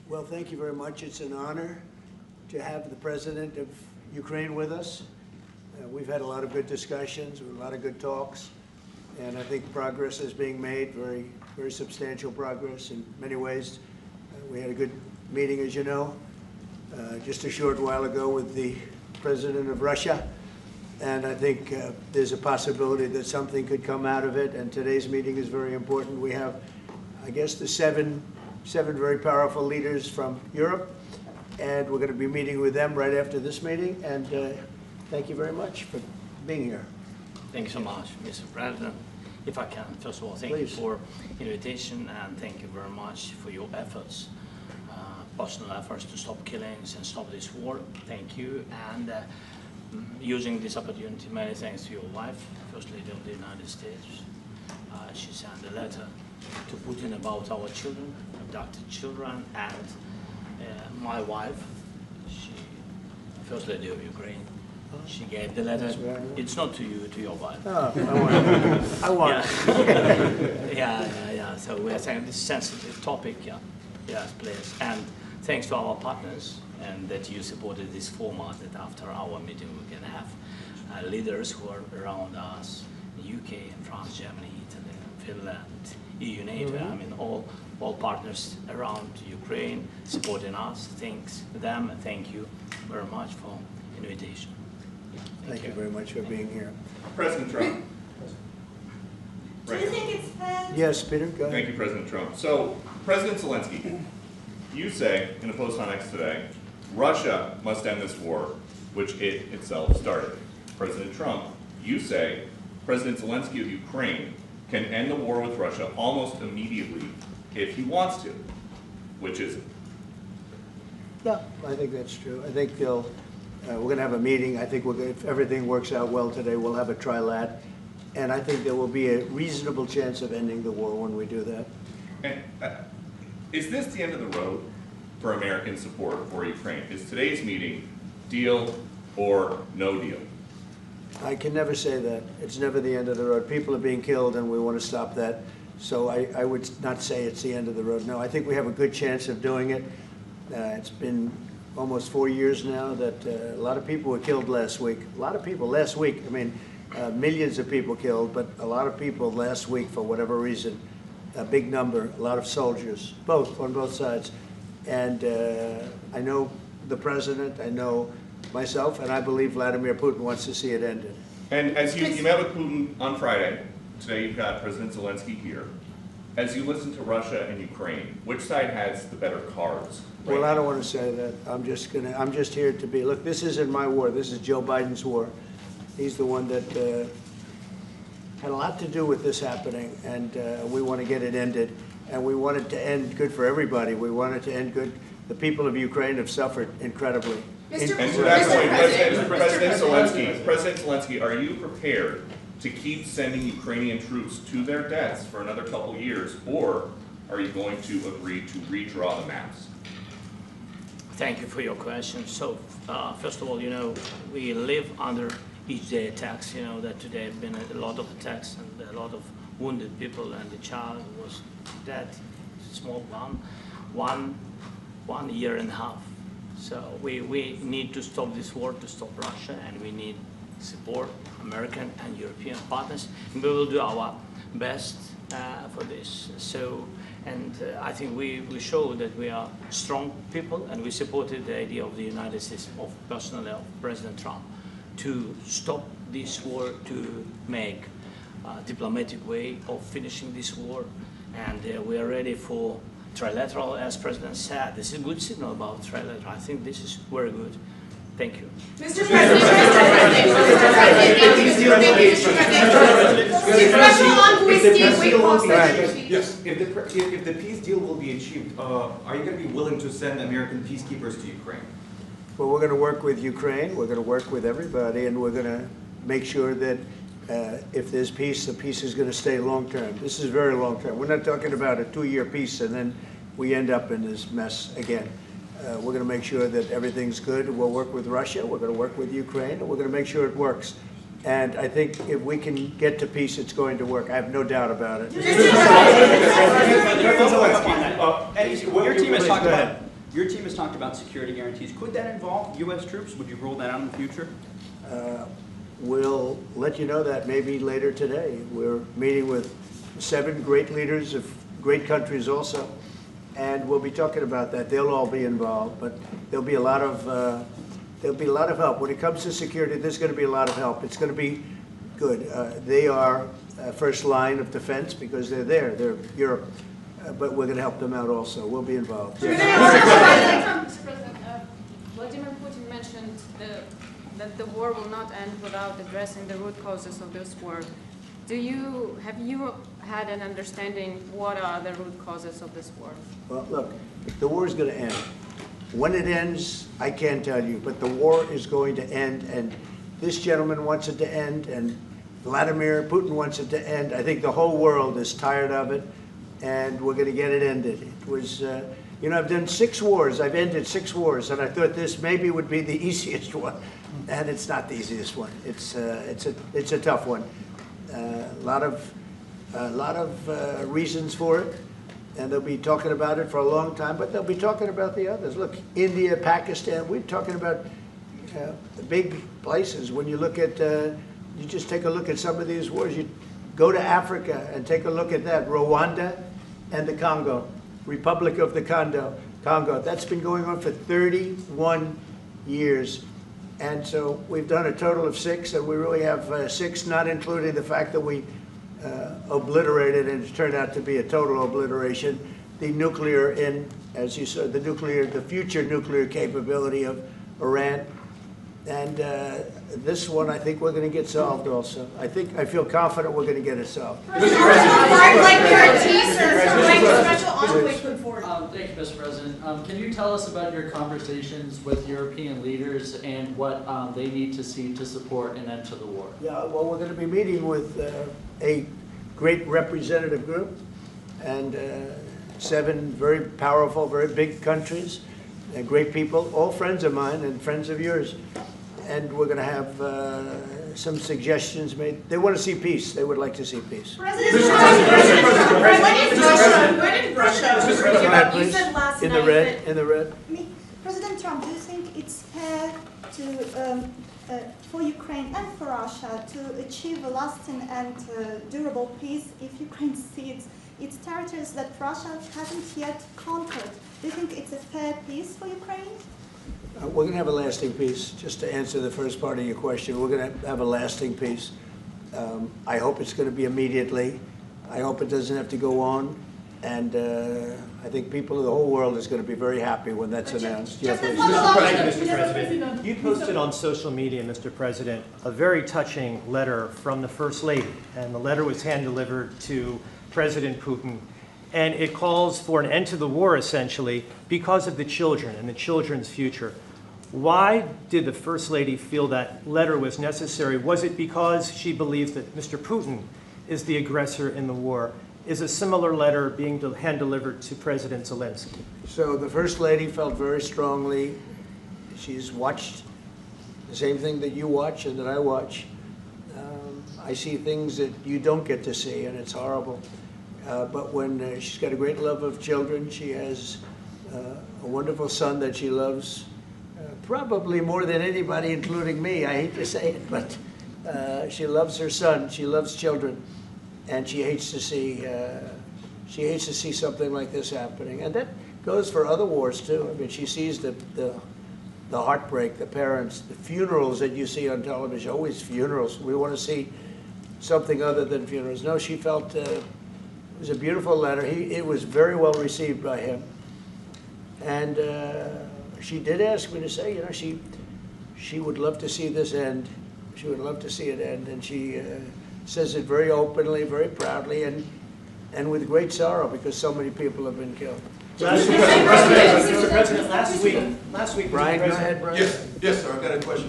Well, thank you very much. It's an honor to have the President of Ukraine with us. We've had a lot of good discussions, a lot of good talks, and I think progress is being made, very substantial progress in many ways. We had a good meeting, as you know, just a short while ago with the President of Russia, and I think there's a possibility that something could come out of it, and today's meeting is very important. We have, I guess, the seven very powerful leaders from Europe, and we're going to be meeting with them right after this meeting, and thank you very much for being here. Thank you so much, Mr. President. If I can, first of all, thank you for invitation, and thank you very much for your efforts, personal efforts to stop killings and stop this war. Thank you, and using this opportunity, many thanks to your wife, First Lady of the United States. She sent a letter to Putin about our children, abducted children, and my wife, First Lady of Ukraine, she gave the letter. It's not to you, to your wife. Oh, I want it. Yeah. So we're saying this sensitive topic, yes, please. And thanks to our partners, and that you supported this format, that after our meeting we can have leaders who are around us, the UK, and France, Germany, Italy, Finland, EU, NATO, I mean all partners around Ukraine supporting us. Thanks to them, and thank you very much for invitation. Thank you very much for being here. President Trump. Do you think it's fair? Yes, Peter, go ahead. Thank you, President Trump. So, President Zelensky, you say in a post on X today, Russia must end this war, which it itself started. President Trump, you say President Zelensky of Ukraine can end the war with Russia almost immediately if he wants to. Which is it? No, I think that's true. I think we're going to have a meeting. I think if everything works out well today, we'll have a trilat. And I think there will be a reasonable chance of ending the war when we do that. And is this the end of the road for American support for Ukraine? Is today's meeting deal or no deal? I can never say that. It's never the end of the road. People are being killed, and we want to stop that. So I would not say it's the end of the road. No, I think we have a good chance of doing it. It's been almost 4 years now that a lot of people were killed last week. A lot of people last week. I mean, millions of people killed, but a lot of people last week for whatever reason. A big number, a lot of soldiers, on both sides. And I know the president, I know myself, and I believe Vladimir Putin wants to see it ended. And as you met with Putin on Friday, today you've got President Zelensky here. As you listen to Russia and Ukraine, which side has the better cards? Well, I don't want to say that. I'm just here to be. Look, this isn't my war. This is Joe Biden's war. He's the one that had a lot to do with this happening, and we want to get it ended. And we want it to end good for everybody. We want it to end good. The people of Ukraine have suffered incredibly. And to that point, President Zelensky, are you prepared to keep sending Ukrainian troops to their deaths for another couple years, or are you going to agree to redraw the maps? Thank you for your question. So, first of all, we live under each day attacks. That today have been a lot of attacks and a lot of wounded people, and the child was dead, small one year and a half. So we need to stop this war, to stop Russia, and we need support American and European partners, and we will do our best for this. So, and I think we show that we are strong people, and we supported the idea of the United States, of personally of President Trump, to stop this war, to make a diplomatic way of finishing this war, and we are ready for trilateral, as President said. This is a good signal about trilateral. I think this is very good. Thank you. Mr. President, if the peace deal will be achieved, are you going to be willing to send American peacekeepers to Ukraine? Well, we're going to work with Ukraine. We're going to work with everybody, and we're going to make sure that if there's peace, the peace is going to stay long-term. This is very long-term. We're not talking about a 2-year peace and then we end up in this mess again. We're going to make sure that everything's good. We'll work with Russia. We're going to work with Ukraine, and we're going to make sure it works. And I think if we can get to peace, it's going to work. I have no doubt about it. Your team has talked about Your team has talked about security guarantees. Could that involve U.S. troops? Would you rule that out in the future? We'll let you know that maybe later today. We're meeting with 7 great leaders of great countries also, and we'll be talking about that. They'll all be involved, but there'll be a lot of help. When it comes to security, there's going to be a lot of help. It's going to be good. They are first line of defense because they're there. They're Europe. But we're going to help them out also. We'll be involved. Mr. President, Vladimir Putin mentioned that the war will not end without addressing the root causes of this war. Have you had an understanding what are the root causes of this war? Well, look, the war is going to end. When it ends, I can't tell you, but the war is going to end, and this gentleman wants it to end, and Vladimir Putin wants it to end. I think the whole world is tired of it, and we're going to get it ended. It was, you know, I've done 6 wars. I've ended 6 wars, and I thought this maybe would be the easiest one, and it's not the easiest one. It's a tough one. A lot of reasons for it, and they'll be talking about it for a long time. But they'll be talking about the others. Look, India, Pakistan. We're talking about the big places. When you look at, you just take a look at some of these wars. You go to Africa and take a look at that. Rwanda and the Congo, Republic of the Congo. That's been going on for 31 years. And so we've done a total of 6, and we really have 6, not including the fact that we obliterated, and it turned out to be a total obliteration, the nuclear, as you saw, the future nuclear capability of Iran. And this one, I think we're going to get solved also. I feel confident we're going to get it solved. Like guarantees or like special envoy put forward. Thank you, Mr. President. Can you tell us about your conversations with European leaders and what they need to see to support an end to the war? Yeah, well, we're going to be meeting with a great representative group and 7 very powerful, very big countries, and great people, all friends of mine and friends of yours. And we're going to have some suggestions made. They want to see peace. They would like to see peace. President, when did Russia? You said last In night the red, in the red. President Trump, do you think it's fair to, for Ukraine and for Russia to achieve a lasting and durable peace if Ukraine cedes its territories that Russia hasn't yet conquered? Do you think it's a fair peace for Ukraine? We're going to have a lasting peace. Just to answer the first part of your question, we're going to have a lasting peace. I hope it's going to be immediately. I hope it doesn't have to go on. And I think people of the whole world is going to be very happy when that's announced. Just Yeah, Mr. President, you posted on social media, Mr. President, a very touching letter from the First Lady, and the letter was hand-delivered to President Putin, and it calls for an end to the war, essentially, because of the children and the children's future. Why did the First Lady feel that letter was necessary? Was it because she believes that Mr. Putin is the aggressor in the war? Is a similar letter being hand-delivered to President Zelensky? So the First Lady felt very strongly. She's watched the same thing that you watch and that I watch. I see things that you don't get to see, and it's horrible. But when she's got a great love of children, she has a wonderful son that she loves, probably more than anybody, including me. I hate to say it, but she loves her son. She loves children, and she hates to see something like this happening. And that goes for other wars too. I mean, she sees the heartbreak, the parents, the funerals that you see on television. Always funerals. We want to see something other than funerals. No, she felt it was a beautiful letter. It was very well received by him, and she did ask me to say, you know, she would love to see this end. She would love to see it end, and she says it very openly, very proudly, and with great sorrow because so many people have been killed. Mr. President, last week, Brian, go ahead, Brian. Yes, sir. I've got a question.